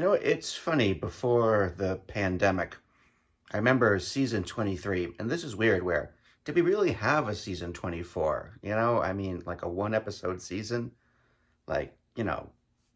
It's funny, before the pandemic, I remember season 23, and this is weird, where did we really have a season 24? Like a one episode season, like,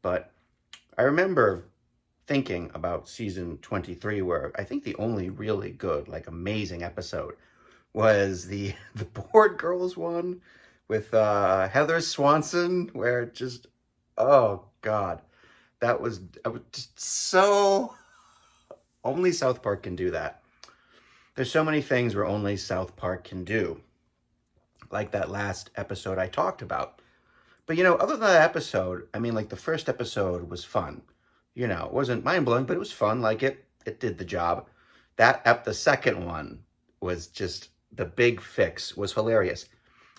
but I remember thinking about season 23, where I think the only really good, like amazing episode was the the Board Girls one with Heather Swanson, where it just, oh God, I was just so, only South Park can do that. There's so many things where only South Park can do, like that last episode I talked about. But other than that episode, like the first episode was fun. It wasn't mind blowing, but it was fun. Like it did the job. The second one was just, the big fix was hilarious.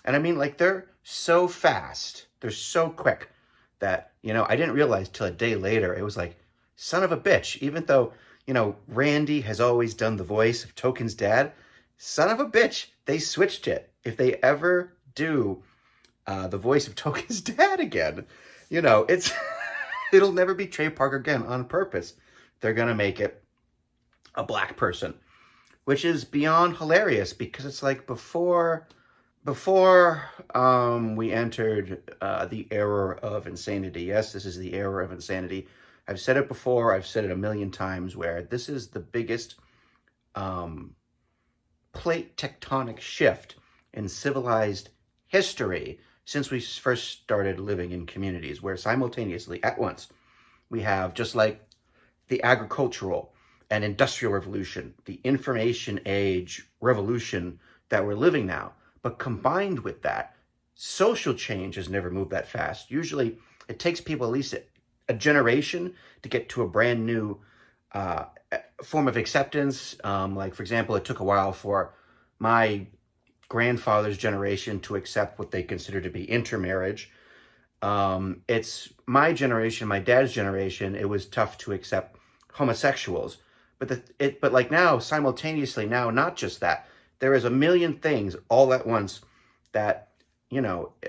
And like they're so fast, they're so quick that, I didn't realize till a day later, it was like, son of a bitch, even though, Randy has always done the voice of Token's dad, son of a bitch, they switched it. If they ever do the voice of Token's dad again, it's, it'll never be Trey Parker again on purpose. They're going to make it a black person, which is beyond hilarious, because it's like before we entered the era of insanity. Yes, this is the era of insanity. I've said it before. I've said it a million times, where this is the biggest plate tectonic shift in civilized history since we first started living in communities, where simultaneously, at once, we have, just like the agricultural and industrial revolution, the information age revolution that we're living now. But combined with that, social change has never moved that fast. Usually, it takes people at least a generation to get to a brand new form of acceptance. Like, for example, it took a while for my grandfather's generation to accept what they consider to be intermarriage. It's my generation, my dad's generation, it was tough to accept homosexuals. But like now, simultaneously now, not just that, there is a million things all at once that,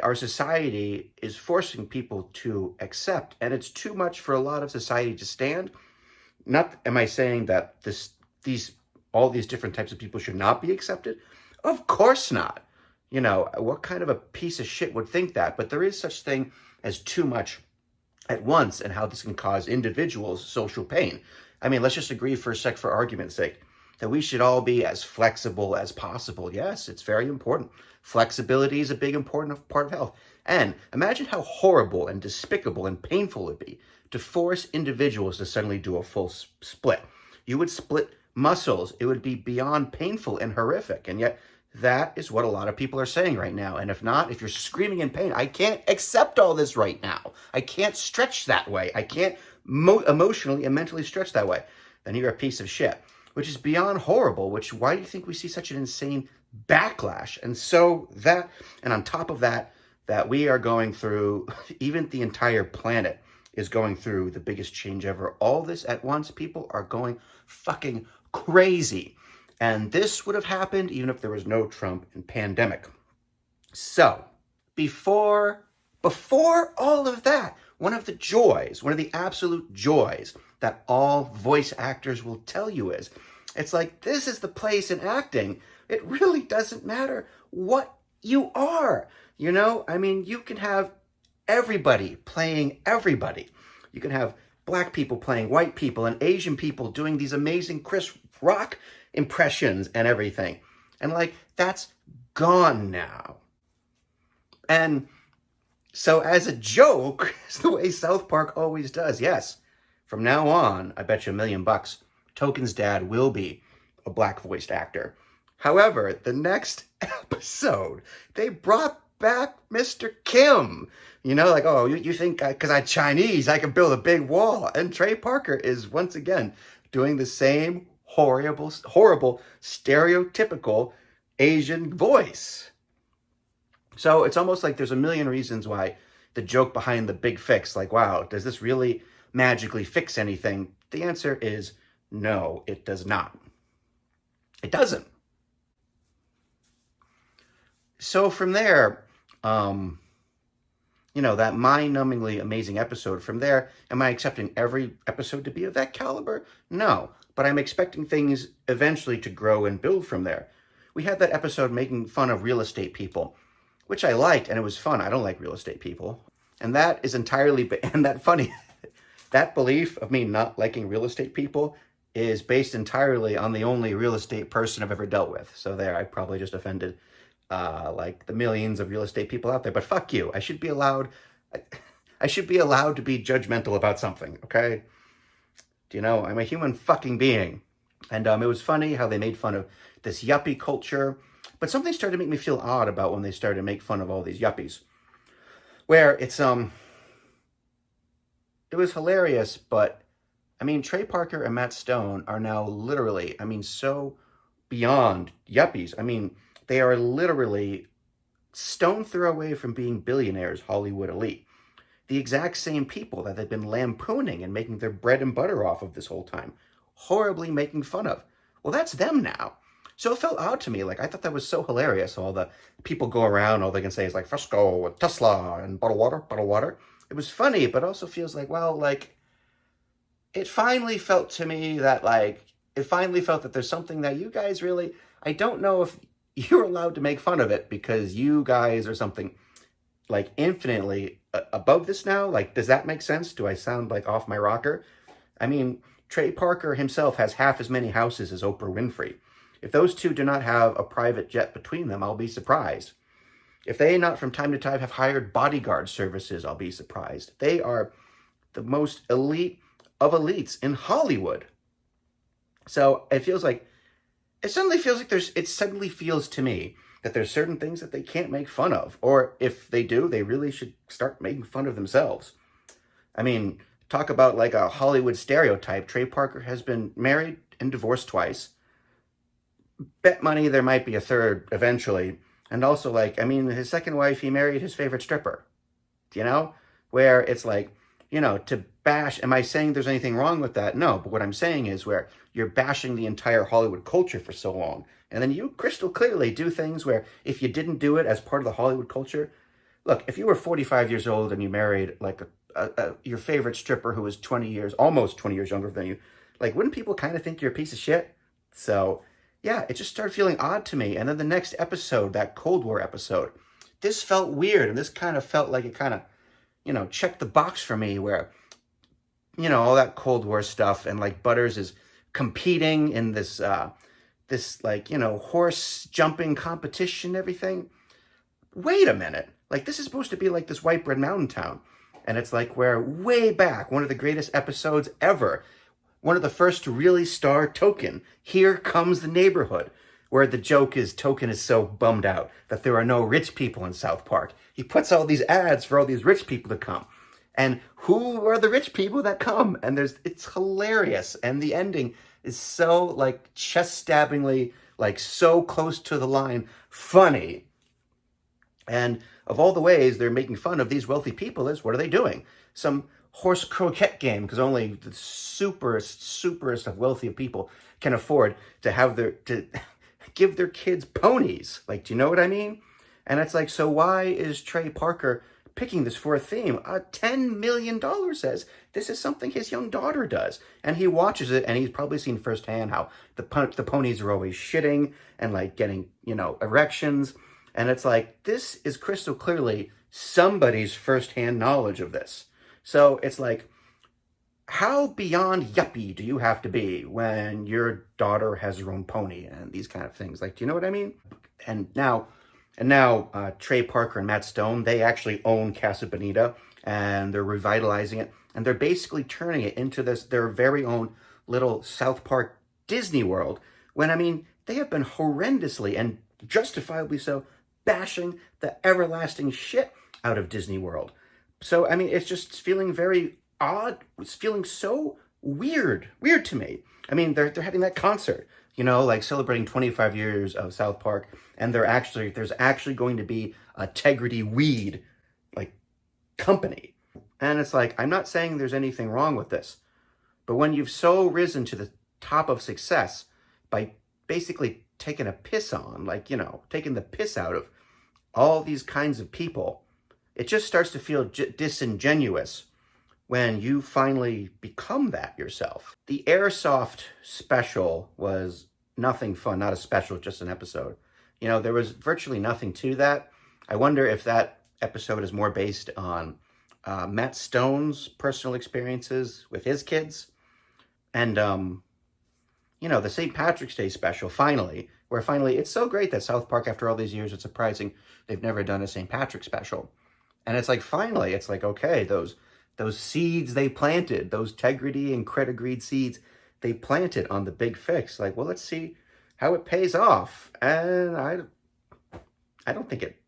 our society is forcing people to accept. And it's too much for a lot of society to stand. Not am I saying that all these different types of people should not be accepted? Of course not. What kind of a piece of shit would think that? But there is such thing as too much at once, and how this can cause individuals social pain. Let's just agree for a sec, for argument's sake, that we should all be as flexible as possible. Yes, it's very important. Flexibility is a big important part of health. And imagine how horrible and despicable and painful it would be to force individuals to suddenly do a full split. You would split muscles. It would be beyond painful and horrific. And yet that is what a lot of people are saying right now. And if not, if you're screaming in pain, I can't accept all this right now. I can't stretch that way. I can't emotionally and mentally stretch that way. Then you're a piece of shit, which is beyond horrible. Why do you think we see such an insane backlash? And on top of that we are going through, even the entire planet is going through the biggest change ever. All this at once, people are going fucking crazy. And this would have happened even if there was no Trump and pandemic. So, before all of that, one of the absolute joys that all voice actors will tell you is, it's like, this is the place in acting. It really doesn't matter what you are. You can have everybody playing everybody. You can have black people playing white people, and Asian people doing these amazing Chris Rock impressions and everything. And that's gone now. And so, as a joke, it's the way South Park always does. Yes, from now on, I bet you $1 million, Token's dad will be a black voiced actor. However, the next episode, they brought back Mr. Kim. You think because I'm Chinese, I can build a big wall. And Trey Parker is once again doing the same horrible, stereotypical Asian voice. So it's almost like there's a million reasons why the joke behind the big fix, like, wow, does this really magically fix anything? The answer is no, it does not. It doesn't. So from there, that mind-numbingly amazing episode. From there, am I accepting every episode to be of that caliber? No, but I'm expecting things eventually to grow and build from there. We had that episode making fun of real estate people, which I liked, and it was fun. I don't like real estate people. And that is entirely, and that funny, that belief of me not liking real estate people is based entirely on the only real estate person I've ever dealt with. So there, I probably just offended like the millions of real estate people out there. But fuck you. I should be allowed to be judgmental about something, okay? Do you know, I'm a human fucking being. And it was funny how they made fun of this yuppie culture. But something started to make me feel odd about when they started to make fun of all these yuppies. Where it's, it was hilarious, but, I mean, Trey Parker and Matt Stone are now literally, so beyond yuppies. They are literally stone throw away from being billionaires, Hollywood elite. The exact same people that they've been lampooning and making their bread and butter off of this whole time. Horribly making fun of. Well, that's them now. So it felt odd to me. Like, I thought that was so hilarious. All the people go around, all they can say is like, Fresco, and Tesla, and bottled water. It was funny, but also feels like, well, like, it finally felt to me that, there's something that you guys really, I don't know if you're allowed to make fun of it because you guys are something like infinitely above this now. Like, does that make sense? Do I sound like off my rocker? Trey Parker himself has half as many houses as Oprah Winfrey. If those two do not have a private jet between them, I'll be surprised. If they not from time to time have hired bodyguard services, I'll be surprised. They are the most elite of elites in Hollywood. So it suddenly feels to me that there's certain things that they can't make fun of. Or if they do, they really should start making fun of themselves. Talk about like a Hollywood stereotype. Trey Parker has been married and divorced twice. Bet money there might be a third eventually. And also his second wife, he married his favorite stripper. Where it's like, to bash, am I saying there's anything wrong with that? No, but what I'm saying is where you're bashing the entire Hollywood culture for so long. And then you crystal clearly do things where if you didn't do it as part of the Hollywood culture, look, if you were 45 years old and you married like your favorite stripper who was almost 20 years younger than you, like, wouldn't people kind of think you're a piece of shit? So, yeah, it just started feeling odd to me. And then the next episode, that Cold War episode, this felt weird. And this kind of felt like it kind of, checked the box for me where, all that Cold War stuff and like Butters is competing in this horse jumping competition and everything. Wait a minute. Like, this is supposed to be like this white bread mountain town. And it's like where way back, one of the greatest episodes ever, one of the first to really star Token, Here Comes the Neighborhood, where the joke is Token is so bummed out that there are no rich people in South Park. He puts all these ads for all these rich people to come. And who are the rich people that come? And it's hilarious. And the ending is so like chest-stabbingly, like so close to the line, funny. And of all the ways they're making fun of these wealthy people is, what are they doing? Some horse croquet game, because only the superest of wealthy people can afford to give their kids ponies. Like, do you know what I mean? And it's like, so why is Trey Parker picking this for a theme? $10 million says this is something his young daughter does. And he watches it, and he's probably seen firsthand how the ponies are always shitting and like getting, erections. And it's like, this is crystal clearly somebody's firsthand knowledge of this. So it's like, how beyond yuppie do you have to be when your daughter has her own pony and these kind of things? Like, do you know what I mean? And now Trey Parker and Matt Stone, they actually own Casa Bonita, and they're revitalizing it. And they're basically turning it into their very own little South Park Disney World. When, they have been horrendously and justifiably so bashing the everlasting shit out of Disney World. So, it's just feeling very odd. It's feeling so weird to me. They're having that concert, like celebrating 25 years of South Park, and there's actually going to be a Tegrity Weed, like, company. And it's like, I'm not saying there's anything wrong with this, but when you've so risen to the top of success by basically taking a piss on, taking the piss out of all these kinds of people, it just starts to feel disingenuous when you finally become that yourself. The Airsoft special was nothing fun, not a special, just an episode. You know, there was virtually nothing to that. I wonder if that episode is more based on Matt Stone's personal experiences with his kids. And, you know, the St. Patrick's Day special, finally, it's so great that South Park, after all these years, it's surprising they've never done a St. Patrick's special. And it's like, finally, it's like, okay, those seeds they planted, those integrity and credit seeds they planted on the big fix. Like, well, let's see how it pays off. And I don't think it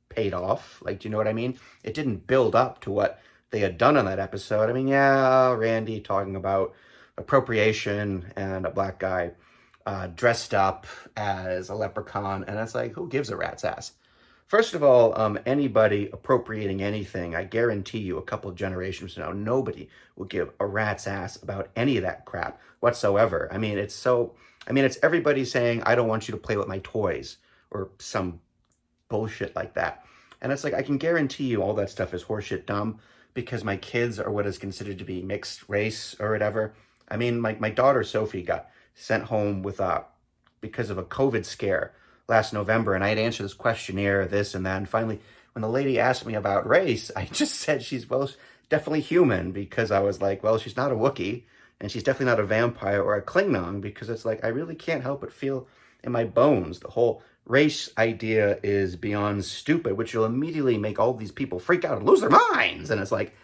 paid off. Like, do you know what I mean? It didn't build up to what they had done on that episode. I mean, yeah, Randy talking about appropriation and a black guy dressed up as a leprechaun. And it's like, who gives a rat's ass? First of all, anybody appropriating anything, I guarantee you a couple of generations from now, nobody will give a rat's ass about any of that crap whatsoever. I mean, it's everybody saying, I don't want you to play with my toys or some bullshit like that. And it's like, I can guarantee you all that stuff is horseshit dumb because my kids are what is considered to be mixed race or whatever. I mean, my daughter, Sophie, got sent home with because of a COVID scare last November, and I had answered this questionnaire, this and that, and finally, when the lady asked me about race, I just said she's, well, definitely human, because I was like, well, she's not a Wookiee, and she's definitely not a vampire or a Klingon, because it's like, I really can't help but feel in my bones the whole race idea is beyond stupid, which will immediately make all these people freak out and lose their minds, and it's like,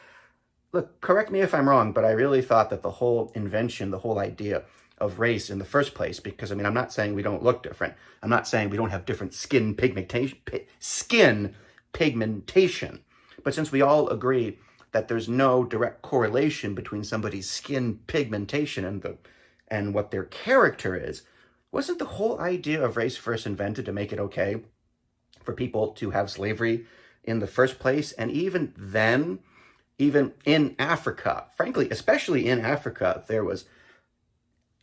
look, correct me if I'm wrong, but I really thought that the whole invention, the whole idea of race in the first place, because I mean, I'm not saying we don't look different. I'm not saying we don't have different skin pigmentation. But since we all agree that there's no direct correlation between somebody's skin pigmentation and what their character is, wasn't the whole idea of race first invented to make it okay for people to have slavery in the first place? And even then, even in Africa, frankly, especially in Africa, there was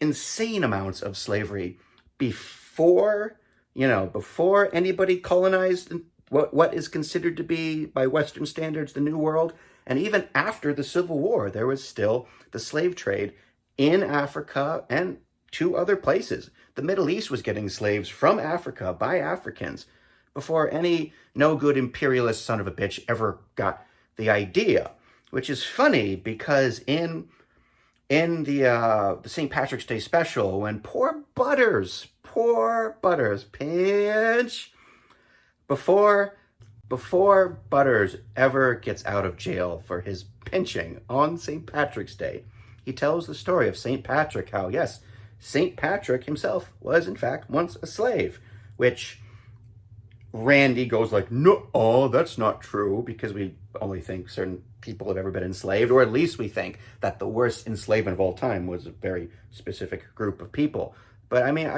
insane amounts of slavery before anybody colonized what is considered to be, by Western standards, the New World. And even after the Civil War, there was still the slave trade in Africa and two other places. The Middle East was getting slaves from Africa by Africans before any no-good imperialist son of a bitch ever got the idea, which is funny because in the St. Patrick's Day special, when poor Butters, pinch, before Butters ever gets out of jail for his pinching on St. Patrick's Day, he tells the story of St. Patrick, how, yes, St. Patrick himself was, in fact, once a slave, which Randy goes like, no, that's not true, because we only think certain people have ever been enslaved, or at least we think that the worst enslavement of all time was a very specific group of people. But I mean,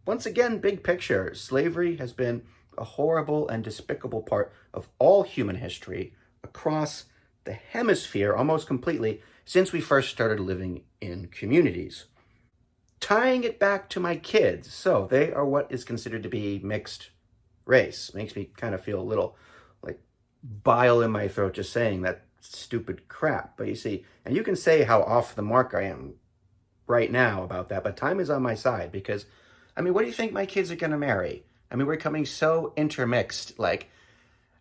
once again, big picture, slavery has been a horrible and despicable part of all human history across the hemisphere almost completely since we first started living in communities. Tying it back to my kids, so they are what is considered to be mixed race. Makes me kind of feel a little like bile in my throat just saying that stupid crap. But you see, and you can say how off the mark I am right now about that, but time is on my side, because, I mean, what do you think my kids are going to marry? I mean, we're becoming so intermixed. Like,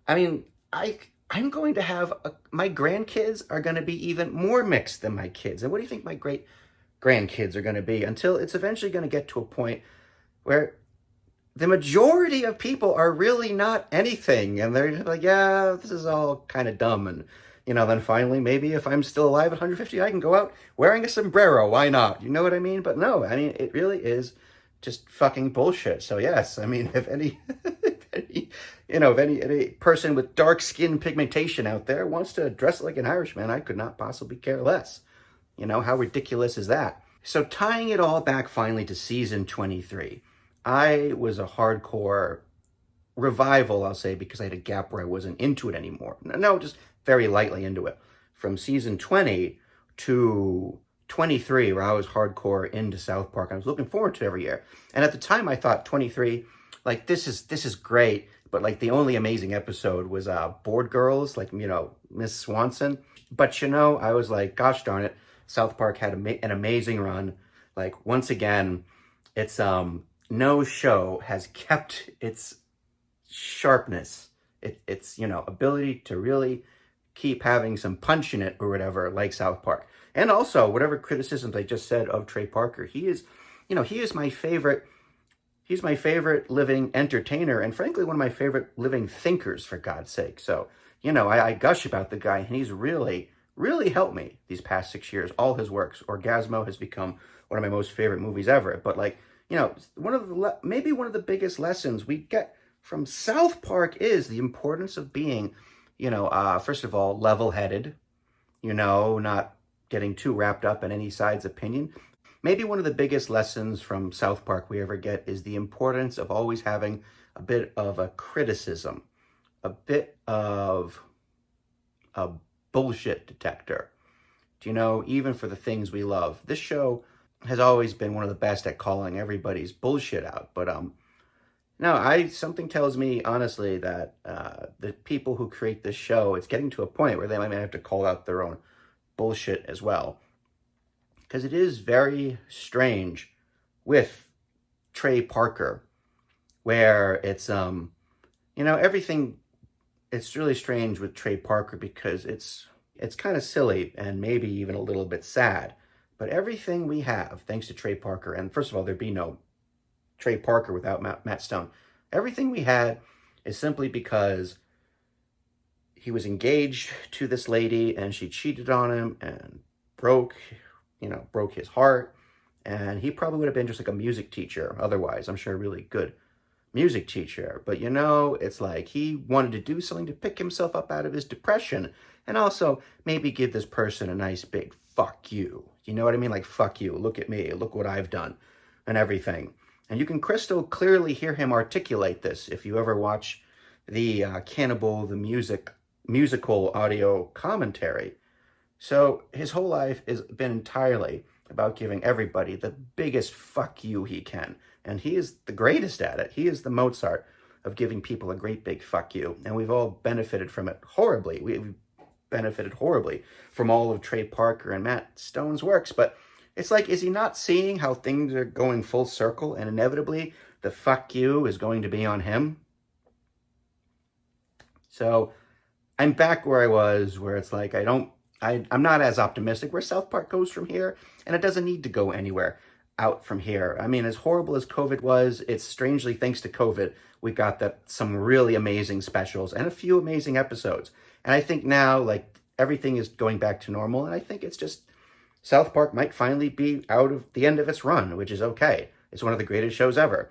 I mean, I'm going to have, my grandkids are going to be even more mixed than my kids. And what do you think my great grandkids are going to be, until it's eventually going to get to a point where the majority of people are really not anything, and they're like, yeah, this is all kind of dumb. And, you know, then finally, maybe if I'm still alive at 150, I can go out wearing a sombrero. Why not? You know what I mean? But no, I mean, it really is just fucking bullshit. So yes, I mean, if any person with dark skin pigmentation out there wants to dress like an Irishman, I could not possibly care less. You know, how ridiculous is that? So tying it all back finally to season 23, I was a hardcore revival, I'll say, because I had a gap where I wasn't into it anymore. No, just very lightly into it. From season 20 to 23, where I was hardcore into South Park. I was looking forward to it every year. And at the time, I thought 23, like, this is great, But like the only amazing episode was Board Girls, like, Miss Swanson. But I was like, gosh darn it, South Park had an amazing run. Like, once again, it's no show has kept its sharpness, its ability to really keep having some punch in it or whatever, like South Park. And also, whatever criticisms I just said of Trey Parker, he is my favorite. He's my favorite living entertainer, and frankly, one of my favorite living thinkers, for God's sake. So, I gush about the guy, and he's really, really helped me these past 6 years. All his works. Orgasmo has become one of my most favorite movies ever. But maybe one of the biggest lessons we get from South Park is the importance of being, first of all, level-headed, not getting too wrapped up in any side's opinion. Maybe one of the biggest lessons from South Park we ever get is the importance of always having a bit of a criticism, a bit of a bullshit detector, even for the things we love. This show has always been one of the best at calling everybody's bullshit out. But no, something tells me, honestly, that the people who create this show, it's getting to a point where they might have to call out their own bullshit as well. Because it is very strange with Trey Parker, where it's, everything, it's really strange with Trey Parker because it's kind of silly and maybe even a little bit sad. But everything we have, thanks to Trey Parker, and first of all, there'd be no Trey Parker without Matt Stone. Everything we had is simply because he was engaged to this lady and she cheated on him and broke his heart, and he probably would have been just like a music teacher otherwise. I'm sure a really good music teacher. But it's like he wanted to do something to pick himself up out of his depression and also maybe give this person a nice big fuck you. You know what I mean? Like, fuck you, look at me, look what I've done and everything. And you can crystal clearly hear him articulate this if you ever watch the Cannibal the musical audio commentary. So his whole life has been entirely about giving everybody the biggest fuck you he can. And he is the greatest at it. He is the Mozart of giving people a great big fuck you. And we've all benefited from it horribly. We've benefited horribly from all of Trey Parker and Matt Stone's works. But it's like, is he not seeing how things are going full circle and inevitably the fuck you is going to be on him? So I'm back where I was, where it's like, I'm not as optimistic where South Park goes from here, and it doesn't need to go anywhere out from here. I mean, as horrible as COVID was, it's strangely thanks to COVID, we got some really amazing specials and a few amazing episodes. And I think now, like, everything is going back to normal, and I think it's just South Park might finally be out of the end of its run, which is okay. It's one of the greatest shows ever.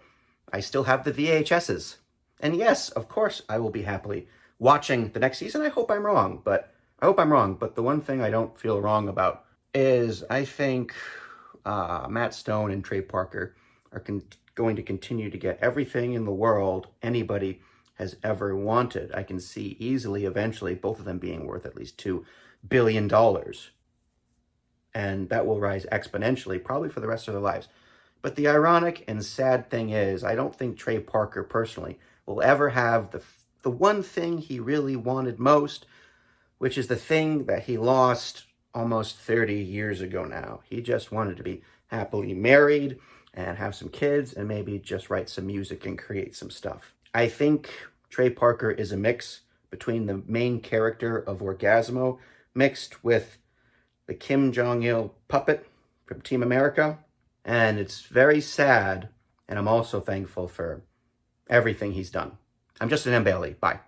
I still have the VHSs. And yes, of course, I will be happily watching the next season. I hope I'm wrong, but the one thing I don't feel wrong about is I think Matt Stone and Trey Parker are going to continue to get everything in the world anybody has ever wanted. I can see easily, eventually, both of them being worth at least $2 billion. And that will rise exponentially, probably for the rest of their lives. But the ironic and sad thing is, I don't think Trey Parker personally will ever have the one thing he really wanted most, which is the thing that he lost almost 30 years ago now. He just wanted to be happily married and have some kids and maybe just write some music and create some stuff. I think Trey Parker is a mix between the main character of Orgasmo mixed with the Kim Jong-il puppet from Team America. And it's very sad, and I'm also thankful for everything he's done. I'm Justin M. Bailey. Bye.